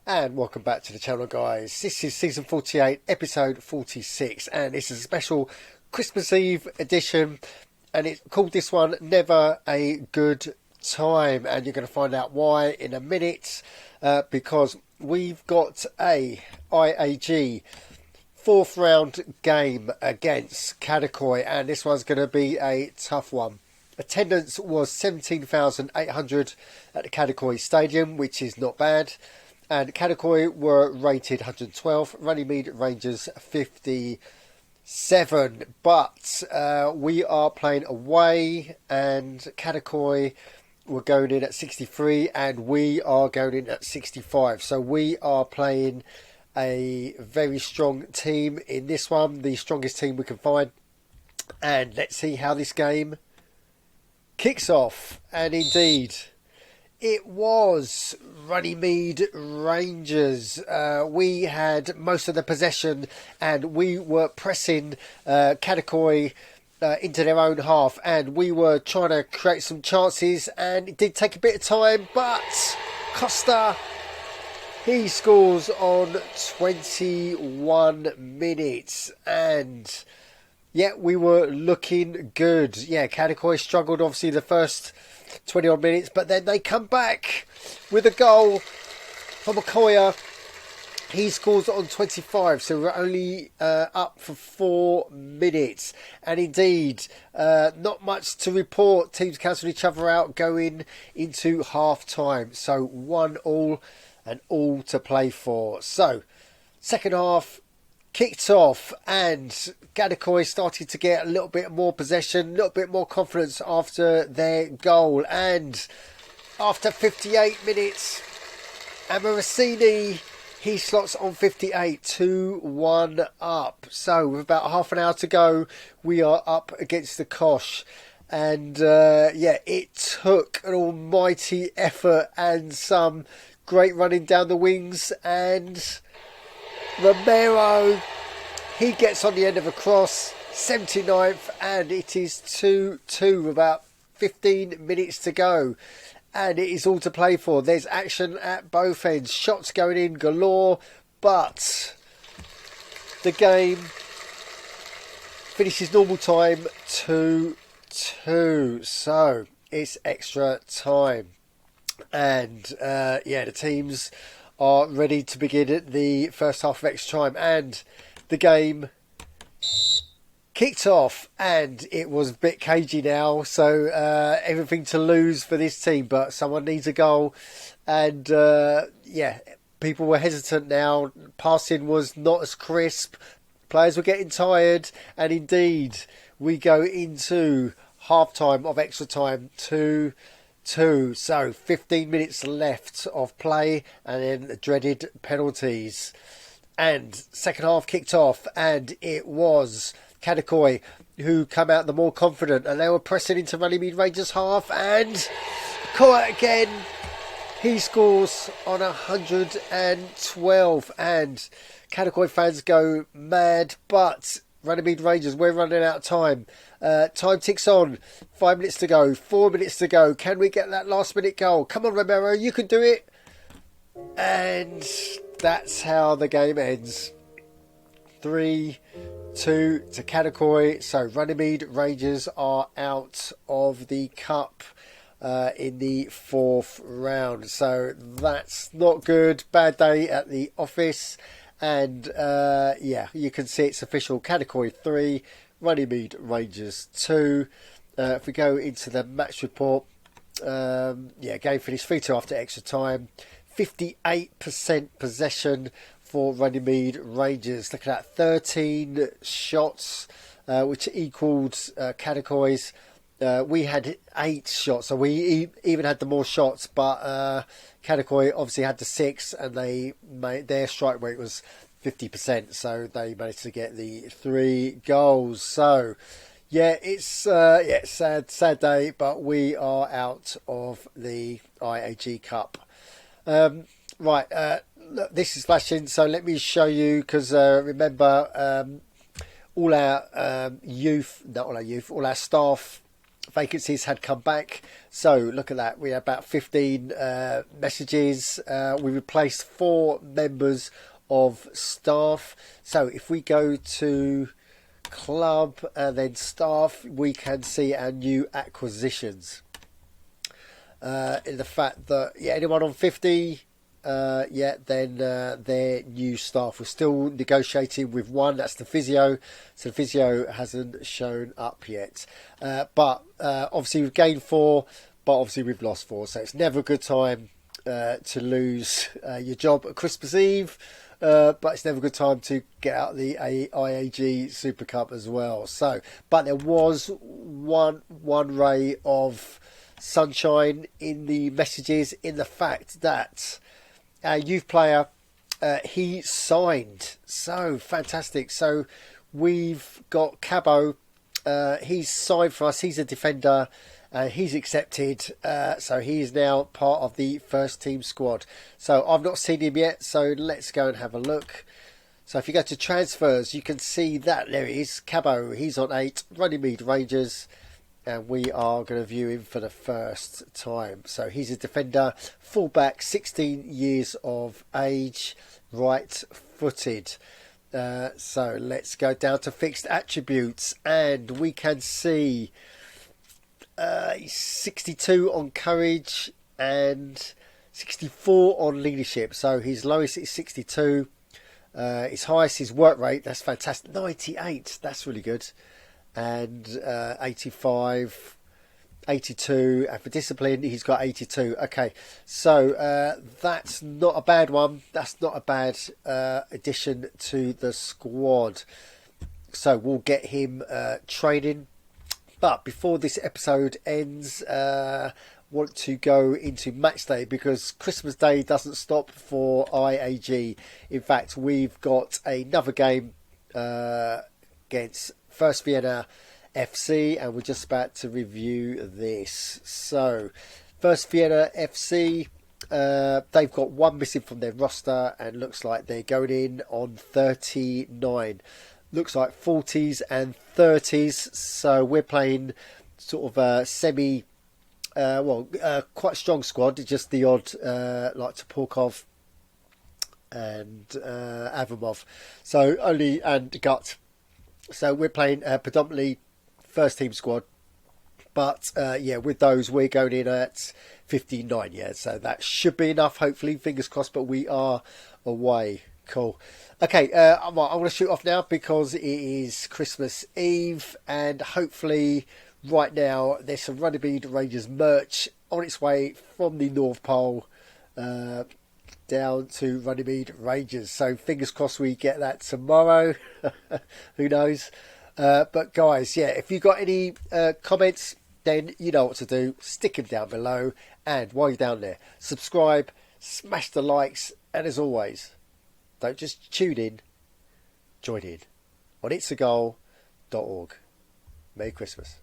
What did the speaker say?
And welcome back to the channel, guys. This is season 48, episode 46, and this is a special Christmas Eve edition, and it's called this one Never a Good Time, and you're going to find out why in a minute, because we've got a IAG fourth round game against Kadikoy, and this one's going to be a tough one. Attendance was 17,800 at the Kadikoy Stadium, which is not bad. And Kadikoy were rated 112, Runnymede Rangers 57. But we are playing away, and Kadikoy were going in at 63, and we are going in at 65. So we are playing a very strong team in this one, the strongest team we can find. And let's see how this game kicks off. And indeed, it was Runnymede Rangers. We had most of the possession, and we were pressing Kadikoy into their own half, and we were trying to create some chances, and it did take a bit of time, but Costa, he scores on 21 minutes, and yeah, we were looking good. Yeah, Kadikoy struggled obviously the first 20 odd minutes, but then they come back with a goal from Okoya. He scores on 25, so we're only up for 4 minutes, and indeed not much to report. Teams cancelled each other out going into half time, so 1-1 and all to play for. So second half kicked off, and Kadikoy started to get a little bit more possession, a little bit more confidence after their goal. And after 58 minutes, Amorosini, he slots on 58, 2-1 up. So with about half an hour to go, we are up against the Kosh. And yeah, it took an almighty effort and some great running down the wings, and Romero, he gets on the end of a cross, 79th, and it is 2-2 with about 15 minutes to go. And it is all to play for. There's action at both ends. Shots going in galore, but the game finishes normal time 2-2. So it's extra time. And yeah, the teams are ready to begin the first half of extra time, and the game kicked off, and it was a bit cagey now, so everything to lose for this team, but someone needs a goal, and yeah, people were hesitant now. Passing was not as crisp, players were getting tired, and indeed we go into half time of extra time 2-2. So 15 minutes left of play, and then the dreaded penalties. And second half kicked off, and it was Kadikoy who come out the more confident, and they were pressing into Runnymede Rangers half, and Koa again, he scores on 112, and Kadikoy fans go mad, but Runnymede Rangers, we're running out of time. Time ticks on. 5 minutes to go. 4 minutes to go. Can we get that last minute goal? Come on, Romero, you can do it. And that's how the game ends. 3-2 to Kadikoy. So Runnymede Rangers are out of the cup in the fourth round. So that's not good. Bad day at the office. And yeah, you can see it's official. Kadikoy 3, Runnymede Rangers 2. If we go into the match report, yeah, game finished 3-2 after extra time. 58% possession for Runnymede Rangers. Look at that, 13 shots, which equaled Kadikoy's. We had 8 shots, so we even had the more shots, but Kadikoy obviously had the 6, and they made their strike rate was 50%, so they managed to get the 3 goals. So yeah, it's yeah, sad day, but we are out of the IAG Cup. Right, look, this is flashing, so let me show you, because remember, all our youth, not all our youth, all our staff vacancies had come back. So look at that. We had about 15 messages. We replaced 4 members of staff. So if we go to club and then staff, we can see our new acquisitions. In the fact that, yeah, anyone on 50, then their new staff. We're still negotiating with one, that's the physio. So the physio hasn't shown up yet. But obviously we've gained 4, but obviously we've lost 4. So it's never a good time to lose your job at Christmas Eve. But it's never a good time to get out the IAG Super Cup as well. So, but there was one ray of sunshine in the messages, in the fact that our youth player, he signed. So fantastic. So we've got Cabo. He's signed for us. He's a defender. He's accepted. So he is now part of the first team squad. So I've not seen him yet. So let's go and have a look. So if you go to transfers, you can see that there he is. Cabo. He's on 8. Runnymede Rangers. And we are going to view him for the first time. So he's a defender, fullback, 16 years of age, right-footed. So let's go down to fixed attributes, and we can see he's 62 on courage and 64 on leadership. So his lowest is 62. His highest is work rate. That's fantastic. 98. That's really good. And 85, 82, and for discipline he's got 82. Okay, so that's not a bad one. That's not a bad addition to the squad. So we'll get him training. But before this episode ends, want to go into match day, because Christmas Day doesn't stop for IAG. In fact, we've got another game against First Vienna FC, and we're just about to review this. So First Vienna FC, they've got 1 missing from their roster, and looks like they're going in on 39. Looks like 40s and 30s. So we're playing sort of a semi, quite strong squad. Just the odd like Topolkov and Avramov. So only, and Gut. So we're playing predominantly first team squad, but with those we're going in at 59. Yeah, so that should be enough. Hopefully, fingers crossed. But we are away. Cool. Okay, I'm going to shoot off now because it is Christmas Eve, and hopefully right now there's some Runnymede Rangers merch on its way from the North Pole down to Runnymede Rangers. So fingers crossed we get that tomorrow. Who knows? But guys, yeah, if you've got any comments, then you know what to do. Stick them down below. And while you're down there, subscribe, smash the likes, and as always, don't just tune in, join in on itsagol.org. Merry Christmas.